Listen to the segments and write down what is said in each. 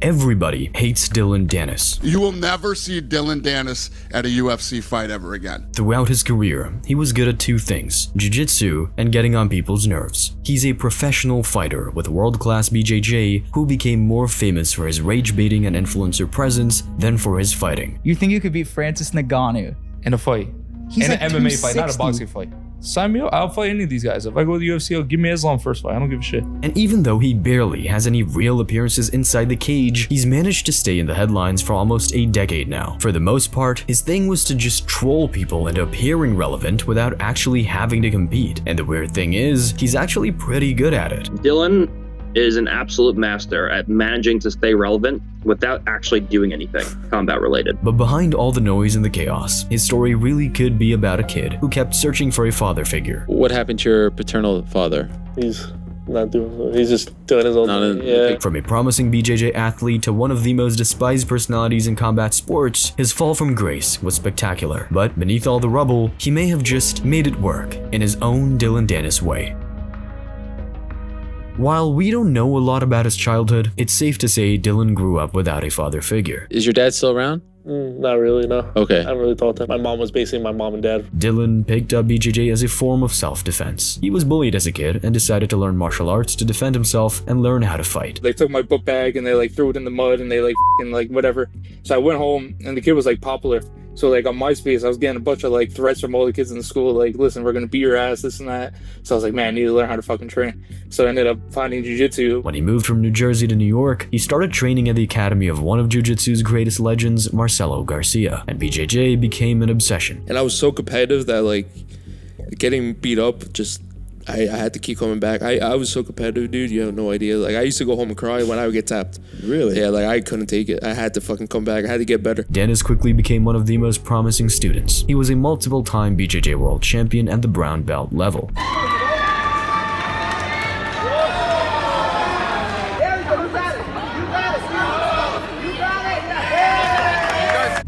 Everybody hates Dillon Danis. You will never see Dillon Danis at a UFC fight ever again. Throughout his career, he was good at two things: jiu-jitsu and getting on people's nerves. He's a professional fighter with world-class BJJ who became more famous for his rage-baiting and influencer presence than for his fighting. You think you could beat Francis Ngannou in a fight? He's in like an MMA fight, 260. not a boxing fight. Sign me up. I'll fight any of these guys. If I go to the UFC, give me Islam first fight. I don't give a shit. And even though he barely has any real appearances inside the cage, he's managed to stay in the headlines for almost a decade now. For the most part, his thing was to just troll people into appearing relevant without actually having to compete. And the weird thing is, he's actually pretty good at it. Dillon is an absolute master at managing to stay relevant without actually doing anything combat related. But behind all the noise and the chaos, his story really could be about a kid who kept searching for a father figure. What happened to your paternal father? He's not doing, he's just doing his own thing. Yeah. From a promising BJJ athlete to one of the most despised personalities in combat sports, his fall from grace was spectacular. But beneath all the rubble, he may have just made it work in his own Dillon Danis way. While we don't know a lot about his childhood, it's safe to say Dillon grew up without a father figure. Is your dad still around? Not really, no. Okay. I haven't really talked to him. My mom was basically my mom and dad. Dillon picked up BJJ as a form of self-defense. He was bullied as a kid and decided to learn martial arts to defend himself and learn how to fight. They took my book bag and they threw it in the mud and they whatever. So I went home and the kid was popular. So on MySpace, I was getting a bunch of threats from all the kids in the school, listen, we're gonna beat your ass, this and that. So I was like, man, I need to learn how to fucking train. So I ended up finding jiu-jitsu. When he moved from New Jersey to New York, he started training at the academy of one of jiu-jitsu's greatest legends, Marcelo Garcia, and BJJ became an obsession. And I was so competitive that getting beat up I had to keep coming back. I was so competitive, dude. You have no idea. I used to go home and cry when I would get tapped. Really? Yeah, I couldn't take it. I had to fucking come back. I had to get better. Danis quickly became one of the most promising students. He was a multiple-time BJJ world champion at the brown belt level.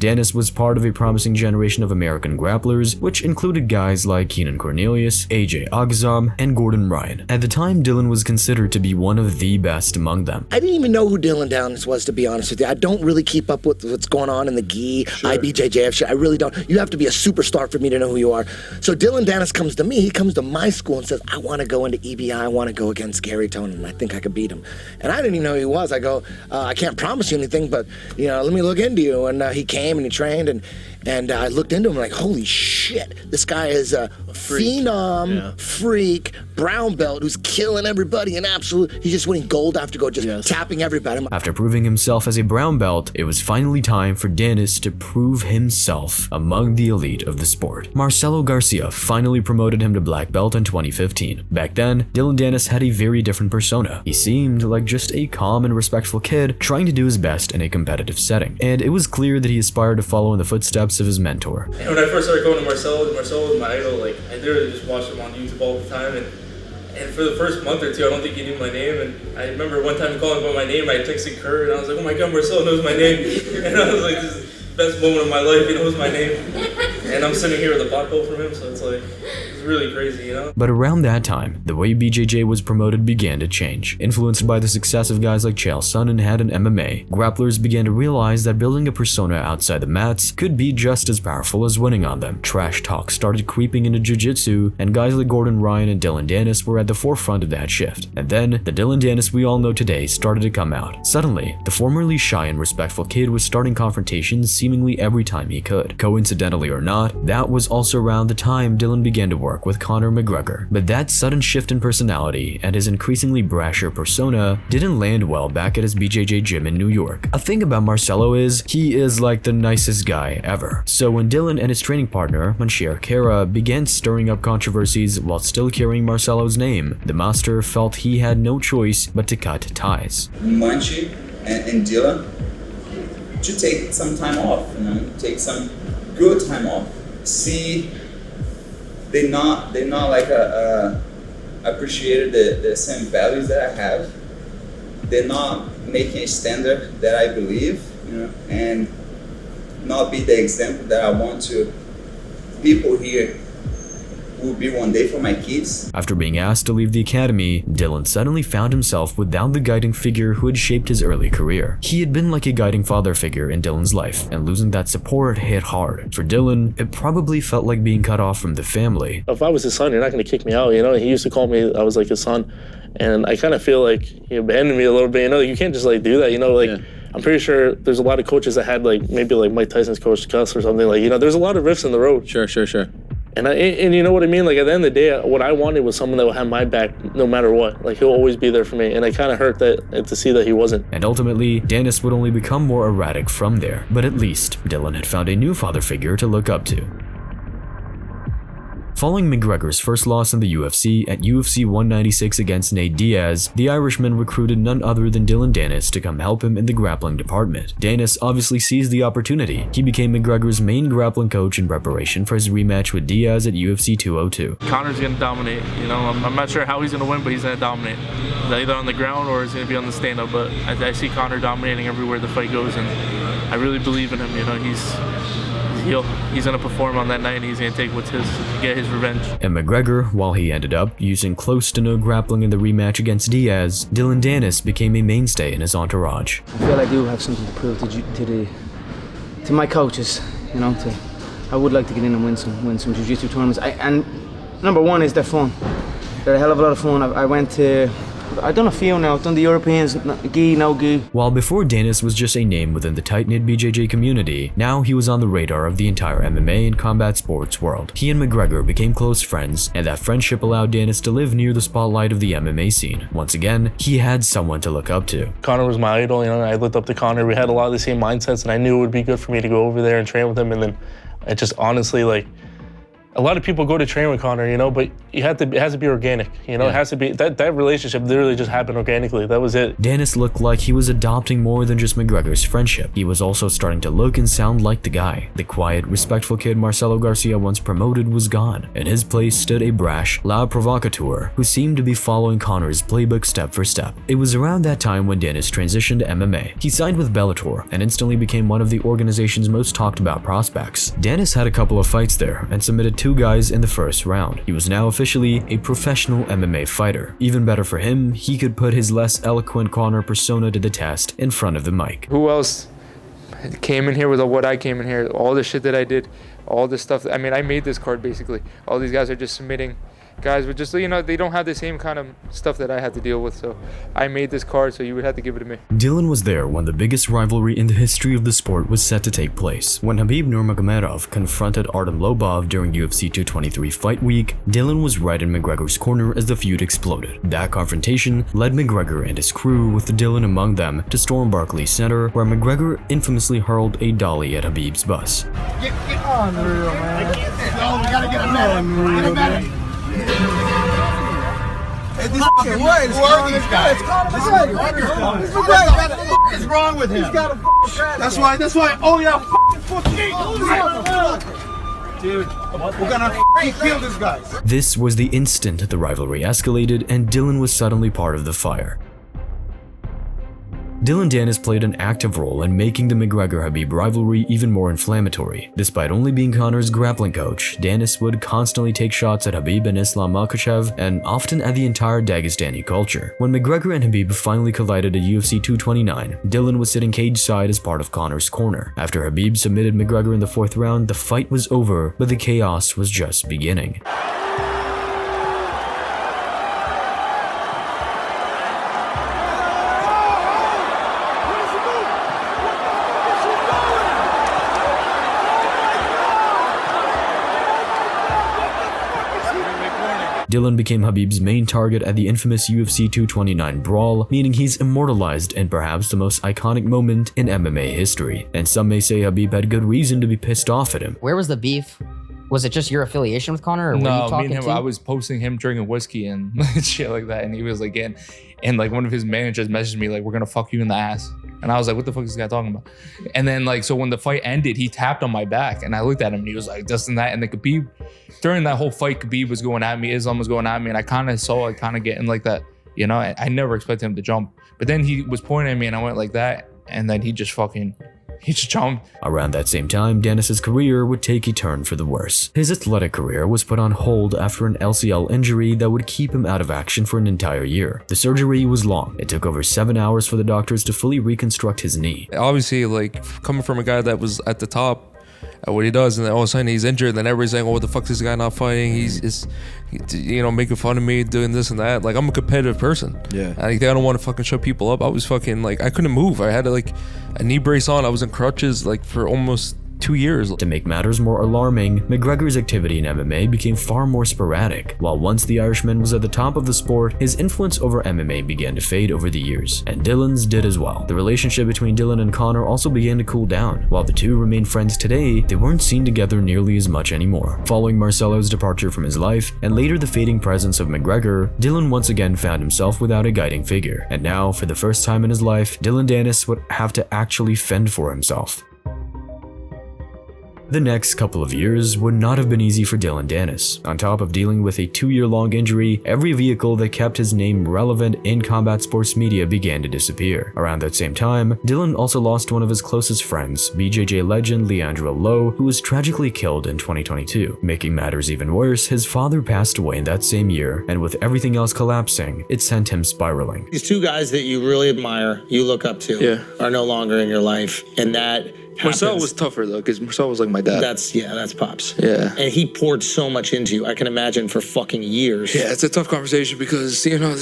Danis was part of a promising generation of American grapplers, which included guys like Keenan Cornelius, AJ Agazam, and Gordon Ryan. At the time, Dillon was considered to be one of the best among them. I didn't even know who Dillon Danis was, to be honest with you. I don't really keep up with what's going on in the gi, IBJJF shit. I really don't. You have to be a superstar for me to know who you are. So Dillon Danis comes to me, he comes to my school and says, I want to go into EBI, I want to go against Gary Tonin, and I think I could beat him. And I didn't even know who he was. I go, I can't promise you anything, but let me look into you. And he came and he trained, and I looked into him like, holy shit, this guy is a phenom, freak, brown belt who's killing everybody and he's just winning gold after gold, just tapping everybody. After proving himself as a brown belt, it was finally time for Danis to prove himself among the elite of the sport. Marcelo Garcia finally promoted him to black belt in 2015. Back then, Dillon Danis had a very different persona. He seemed like just a calm and respectful kid trying to do his best in a competitive setting, and it was clear that he aspired to follow in the footsteps of his mentor. And when I first started going to Marcelo was my idol. I literally just watched him on YouTube all the time, and for the first month or two, I don't think he knew my name. And I remember one time calling him by my name, I texted Kurt, and I was like, oh my god, Marcelo knows my name. And I was like, this is the best moment of my life, he knows my name. And I'm sitting here with a black belt from him, so it's really crazy, But around that time, the way BJJ was promoted began to change. Influenced by the success of guys like Chael Sonnen had in MMA, grapplers began to realize that building a persona outside the mats could be just as powerful as winning on them. Trash talk started creeping into jiu-jitsu, and guys like Gordon Ryan and Dillon Danis were at the forefront of that shift. And then, the Dillon Danis we all know today started to come out. Suddenly, the formerly shy and respectful kid was starting confrontations seemingly every time he could. Coincidentally or not, that was also around the time Dillon began to work with Conor McGregor. But that sudden shift in personality and his increasingly brasher persona didn't land well back at his BJJ gym in New York. A thing about Marcelo is, he is like the nicest guy ever. So when Dillon and his training partner, McGregor Era, began stirring up controversies while still carrying Marcelo's name, the master felt he had no choice but to cut ties. Munchie and Dillon should take some time off, take some good time off. See, they're not appreciated the same values that I have. They're not making a standard that I believe, and not be the example that I want to people here will be one day for my kids. After being asked to leave the academy, Dillon suddenly found himself without the guiding figure who had shaped his early career. He had been like a guiding father figure in Dillon's life, and losing that support hit hard. For Dillon, it probably felt like being cut off from the family. If I was his son, you're not going to kick me out, you know? He used to call me, I was like his son, and I kind of feel like he abandoned me a little bit, you know? You can't just like do that, you know? Like, I'm pretty sure there's a lot of coaches that had like, maybe like Mike Tyson's coach Gus or something, like, you know, there's a lot of rifts in the road. Sure. And you know what I mean? Like, at the end of the day, what I wanted was someone that would have my back no matter what. Like, he'll always be there for me. And it kind of hurt that to see that he wasn't. And ultimately, Danis would only become more erratic from there. But at least, Dillon had found a new father figure to look up to. Following McGregor's first loss in the UFC at UFC 196 against Nate Diaz, the Irishman recruited none other than Dillon Danis to come help him in the grappling department. Danis obviously seized the opportunity. He became McGregor's main grappling coach in preparation for his rematch with Diaz at UFC 202. Conor's going to dominate. You know, I'm not sure how he's going to win, but he's going to dominate. Either on the ground or he's going to be on the stand-up, but I see Conor dominating everywhere the fight goes, and I really believe in him. You know, he's going to perform on that night, and he's going to take what's his to get his revenge. And McGregor, while he ended up using close to no grappling in the rematch against Diaz, Dillon Danis became a mainstay in his entourage. I feel I do have something to prove to my coaches, you know. I would like to get in and win some jiu-jitsu tournaments. And number one is they're fun. They're a hell of a lot of fun. I've done a few now. I've done the Europeans, gi, no gi. While before Danis was just a name within the tight-knit BJJ community, now he was on the radar of the entire MMA and combat sports world. He and McGregor became close friends, and that friendship allowed Danis to live near the spotlight of the MMA scene. Once again, he had someone to look up to. Conor was my idol, you know, I looked up to Conor. We had a lot of the same mindsets, and I knew it would be good for me to go over there and train with him. And then it just honestly, like, a lot of people go to train with Conor, you know, but it has to be organic, you know. It has to be, that relationship literally just happened organically. That was it. Danis looked like he was adopting more than just McGregor's friendship. He was also starting to look and sound like the guy. The quiet, respectful kid Marcelo Garcia once promoted was gone. In his place stood a brash, loud provocateur who seemed to be following Conor's playbook step for step. It was around that time when Danis transitioned to MMA. He signed with Bellator and instantly became one of the organization's most talked about prospects. Danis had a couple of fights there and submitted 2 guys in the first round. He was now officially a professional MMA fighter. Even better for him, he could put his less eloquent Conor persona to the test in front of the mic. Who else came in here with what I came in here, all the shit that I did, all this stuff. I mean, I made this card basically. All these guys are just submitting. Guys were just, you know, they don't have the same kind of stuff that I had to deal with, so I made this card, so you would have to give it to me. Dillon was there when the biggest rivalry in the history of the sport was set to take place. When Khabib Nurmagomedov confronted Artem Lobov during UFC 223 fight week, Dillon was right in McGregor's corner as the feud exploded. That confrontation led McGregor and his crew, with Dillon among them, to storm Barclays Center, where McGregor infamously hurled a dolly at Khabib's bus. Get unreal, man. Yo, we gotta get a medic. Get a medic. Hey, this fucking way. Who are these guys? It's Conor McGregor. What is wrong with him? He's got a fucking That's why. Oh yeah, fucking dude, we're gonna kill this guy. This was the instant the rivalry escalated, and Dillon was suddenly part of the fire. Dillon Danis played an active role in making the McGregor-Khabib rivalry even more inflammatory. Despite only being Conor's grappling coach, Danis would constantly take shots at Khabib and Islam Makhachev, and often at the entire Dagestani culture. When McGregor and Khabib finally collided at UFC 229, Dillon was sitting cage side as part of Conor's corner. After Khabib submitted McGregor in the 4th round, the fight was over, but the chaos was just beginning. Dillon became Khabib's main target at the infamous UFC 229 brawl, meaning he's immortalized in perhaps the most iconic moment in MMA history. And some may say Khabib had good reason to be pissed off at him. Where was the beef? Was it just your affiliation with Conor, or were you talking me and him, to? I was posting him drinking whiskey and shit like that, and he was like, and like one of his managers messaged me like, "We're gonna fuck you in the ass," and I was like, "What the fuck is this guy talking about?" And then like, so when the fight ended, he tapped on my back, and I looked at him, and he was like, "This and that," and then Khabib, during that whole fight, Khabib was going at me, Islam was going at me, and I kind of saw it kind of getting like that, you know. I never expected him to jump, but then he was pointing at me, and I went like that, and then he just fucking He just jumped. Around that same time, Danis's career would take a turn for the worse. His athletic career was put on hold after an LCL injury that would keep him out of action for an entire year. The surgery was long. It took over 7 hours for the doctors to fully reconstruct his knee. Obviously, like, coming from a guy that was at the top at what he does, and then all of a sudden he's injured, then everybody's saying, oh, what the fuck is this guy not fighting? He's you know, making fun of me, doing this and that. Like, I'm a competitive person. Yeah. I don't want to fucking shut people up. I was fucking, like, I couldn't move. I had like a knee brace on. I was in crutches like for almost 2 years. To make matters more alarming, McGregor's activity in MMA became far more sporadic. While once the Irishman was at the top of the sport, his influence over MMA began to fade over the years, and Dillon's did as well. The relationship between Dillon and Conor also began to cool down. While the two remain friends today, they weren't seen together nearly as much anymore. Following Marcelo's departure from his life, and later the fading presence of McGregor, Dillon once again found himself without a guiding figure. And now, for the first time in his life, Dillon Danis would have to actually fend for himself. The next couple of years would not have been easy for Dillon Danis. On top of dealing with a 2-year-long injury, every vehicle that kept his name relevant in combat sports media began to disappear. Around that same time, Dillon also lost one of his closest friends, BJJ legend Leandro Lo, who was tragically killed in 2022. Making matters even worse, his father passed away in that same year, and with everything else collapsing, it sent him spiraling. These two guys that you really admire, you look up to, are no longer in your life, and that Marcel was tougher though, because Marcel was like my dad. That's Pops. Yeah. And he poured so much into you. I can imagine for fucking years. Yeah, it's a tough conversation because, you know,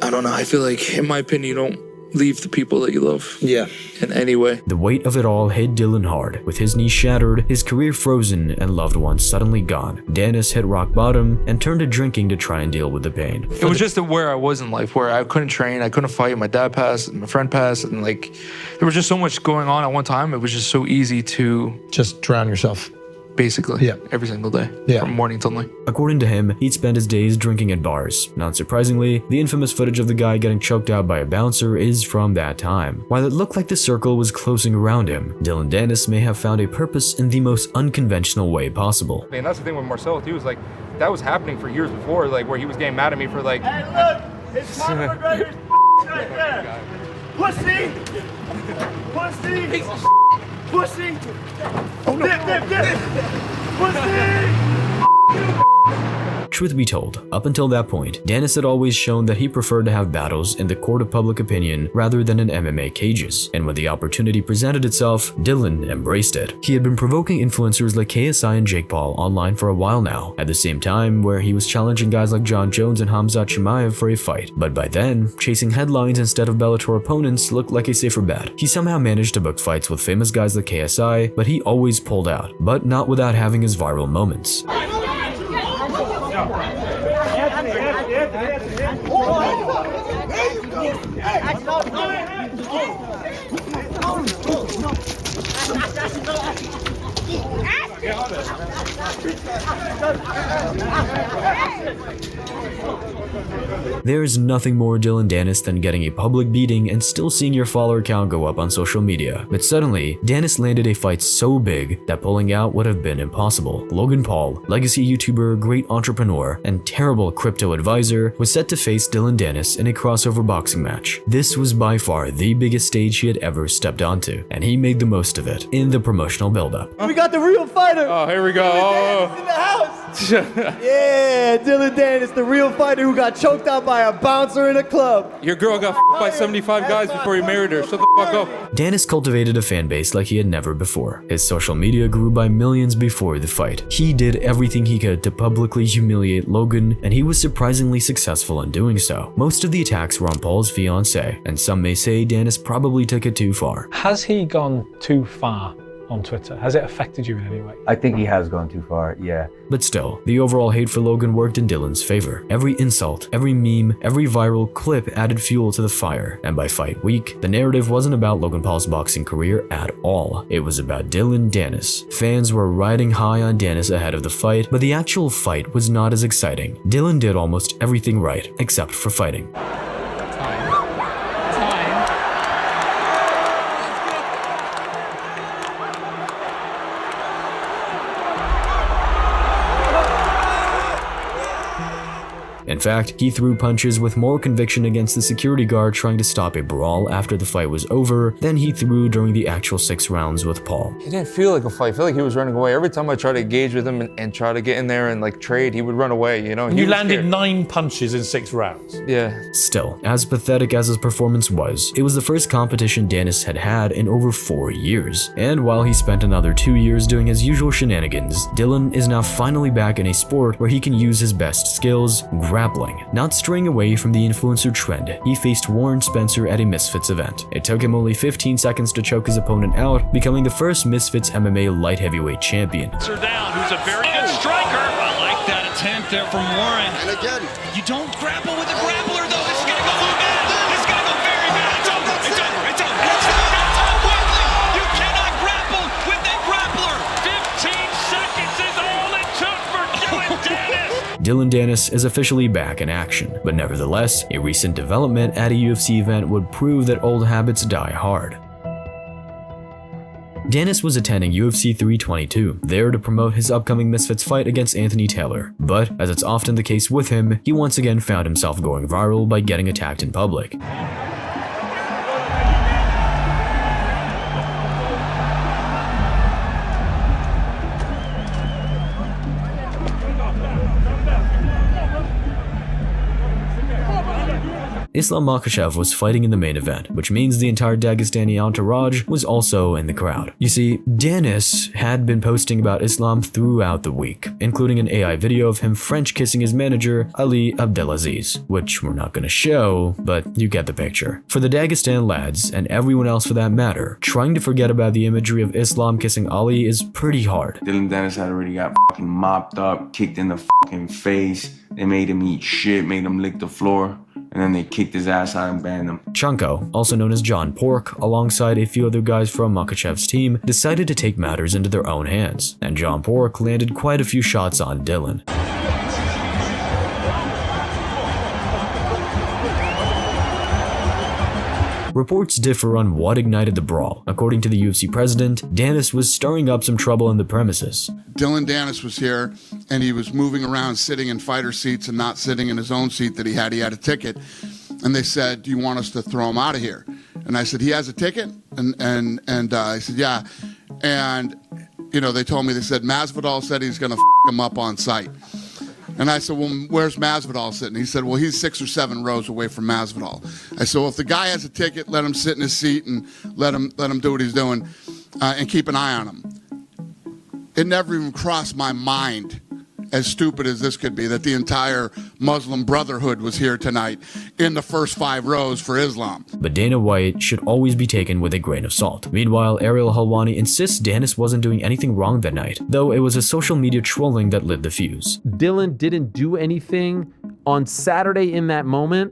I don't know. I feel like, in my opinion, you don't leave the people that you love. Yeah. In any way. The weight of it all hit Dillon hard. With his knee shattered, his career frozen, and loved ones suddenly gone, Danis hit rock bottom and turned to drinking to try and deal with the pain. It was just where I was in life, where I couldn't train, I couldn't fight. My dad passed, my friend passed, and like there was just so much going on at one time. It was just so easy to just drown yourself. Basically, every single day, from morning till night. According to him, he'd spend his days drinking at bars. Not surprisingly, the infamous footage of the guy getting choked out by a bouncer is from that time. While it looked like the circle was closing around him, Dillon Danis may have found a purpose in the most unconventional way possible. And that's the thing with Marcelo too, is like that was happening for years before, like where he was getting mad at me for like. Hey, look, it's Conor McGregor's right there. Pussy, pussy, pussy. Oh no! Pussy. Truth be told, up until that point, Danis had always shown that he preferred to have battles in the court of public opinion rather than in MMA cages, and when the opportunity presented itself, Dillon embraced it. He had been provoking influencers like KSI and Jake Paul online for a while now, at the same time where he was challenging guys like John Jones and Khamzat Chimaev for a fight. But by then, chasing headlines instead of Bellator opponents looked like a safer bet. He somehow managed to book fights with famous guys like KSI, but he always pulled out, but not without having his viral moments. There's nothing more Dillon Danis than getting a public beating and still seeing your follower count go up on social media. But suddenly, Danis landed a fight so big that pulling out would have been impossible. Logan Paul, legacy YouTuber, great entrepreneur, and terrible crypto advisor, was set to face Dillon Danis in a crossover boxing match. This was by far the biggest stage he had ever stepped onto, and he made the most of it in the promotional build-up. We got the real fighter. Oh, here we go. In the house. Yeah, Dillon Danis, the real fighter who got choked out by a bouncer in a club. Your girl got f***ed by 75 guys before you married her. Shut the fuck up. Danis cultivated a fan base like he had never before. His social media grew by millions before the fight. He did everything he could to publicly humiliate Logan, and he was surprisingly successful in doing so. Most of the attacks were on Paul's fiancée, and some may say Danis probably took it too far. Has he gone too far on Twitter? Has it affected you in any way? I think he has gone too far, yeah. But still, the overall hate for Logan worked in Dillon's favor. Every insult, every meme, every viral clip added fuel to the fire, and by fight week, the narrative wasn't about Logan Paul's boxing career at all. It was about Dillon Danis. Fans were riding high on Danis ahead of the fight, but the actual fight was not as exciting. Dillon did almost everything right, except for fighting. In In fact, he threw punches with more conviction against the security guard trying to stop a brawl after the fight was over than he threw during the actual 6 rounds with Paul. It didn't feel like a fight. I feel like he was running away. Every time I tried to engage with him and try to get in there and like trade, he would run away, you know? You landed 9 punches in 6 rounds. Yeah. Still, as pathetic as his performance was, it was the first competition Danis had had in over 4 years. And while he spent another 2 years doing his usual shenanigans, Dillon is now finally back in a sport where he can use his best skills, grappling. Not straying away from the influencer trend, he faced Warren Spencer at a Misfits event. It took him only 15 seconds to choke his opponent out, becoming the first Misfits MMA light heavyweight champion. Down, who's a very good striker. I like that attempt there from Warren. And again, you don't grapple with a grappler though. This is gonna go bad. This is gonna go very bad. It's over. It's over. It's over. It's over. You cannot grapple with a grappler. 15 seconds is all it took for Dillon Danis. Dillon Danis is officially back in action, but nevertheless, a recent development at a UFC event would prove that old habits die hard. Danis was attending UFC 322, there to promote his upcoming Misfits fight against Anthony Taylor. But, as it's often the case with him, he once again found himself going viral by getting attacked in public. Islam Makhachev was fighting in the main event, which means the entire Dagestani entourage was also in the crowd. You see, Danis had been posting about Islam throughout the week, including an AI video of him French kissing his manager, Ali Abdelaziz, which we're not gonna show, but you get the picture. For the Dagestan lads, and everyone else for that matter, trying to forget about the imagery of Islam kissing Ali is pretty hard. Dillon Danis had already got fucking mopped up, kicked in the fucking face. They made him eat shit, made him lick the floor. And then they kicked his ass out and banned him. Chunko, also known as John Pork, alongside a few other guys from Makhachev's team, decided to take matters into their own hands, and John Pork landed quite a few shots on Dillon. Reports differ on what ignited the brawl. According to the UFC president, Danis was stirring up some trouble in the premises. Dillon Danis was here, and he was moving around, sitting in fighter seats and not sitting in his own seat that he had. He had a ticket. And they said, "Do you want us to throw him out of here?" And I said, "He has a ticket?" And I said, "Yeah." And, you know, they told me, they said, Masvidal said he's going to f*** him up on site. And I said, "Well, where's Masvidal sitting?" He said, "Well, he's 6 or 7 rows away from Masvidal." I said, "Well, if the guy has a ticket, let him sit in his seat and let him do what he's doing, and keep an eye on him." It never even crossed my mind, as stupid as this could be, that the entire Muslim Brotherhood was here tonight in the first 5 rows for Islam. But Dana White should always be taken with a grain of salt. Meanwhile, Ariel Helwani insists Danis wasn't doing anything wrong that night, though it was a social media trolling that lit the fuse. Dillon didn't do anything on Saturday in that moment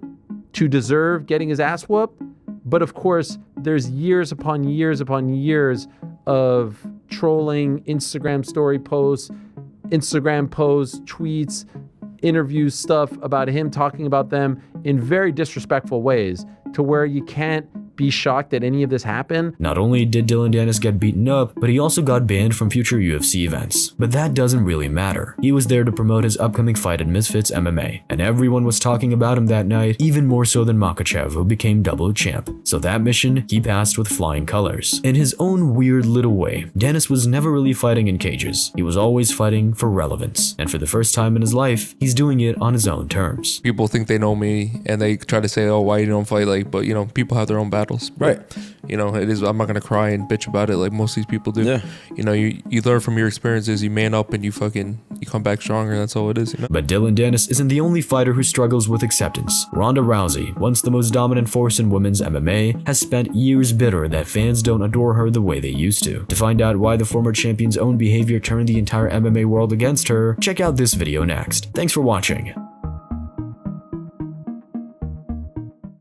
to deserve getting his ass whooped, but of course, there's years upon years upon years of trolling, Instagram story posts, tweets, interviews, stuff about him talking about them in very disrespectful ways, to where you can't be shocked that any of this happened. Not only did Dillon Danis get beaten up, but he also got banned from future UFC events. But that doesn't really matter. He was there to promote his upcoming fight at Misfits MMA, and everyone was talking about him that night, even more so than Makhachev, who became double champ. So that mission, he passed with flying colors. In his own weird little way, Danis was never really fighting in cages. He was always fighting for relevance, and for the first time in his life, he's doing it on his own terms. People think they know me, and they try to say, "Oh, why you don't fight?" Like, but you know, people have their own battles. Right. You know, it is. I'm not gonna cry and bitch about it like most of these people do. Yeah. You know, you learn from your experiences. You man up and you come back stronger. That's all it is. You know. But Dillon Danis isn't the only fighter who struggles with acceptance. Ronda Rousey, once the most dominant force in women's MMA, has spent years bitter that fans don't adore her the way they used to. To find out why the former champion's own behavior turned the entire MMA world against her, check out this video next. Thanks for watching.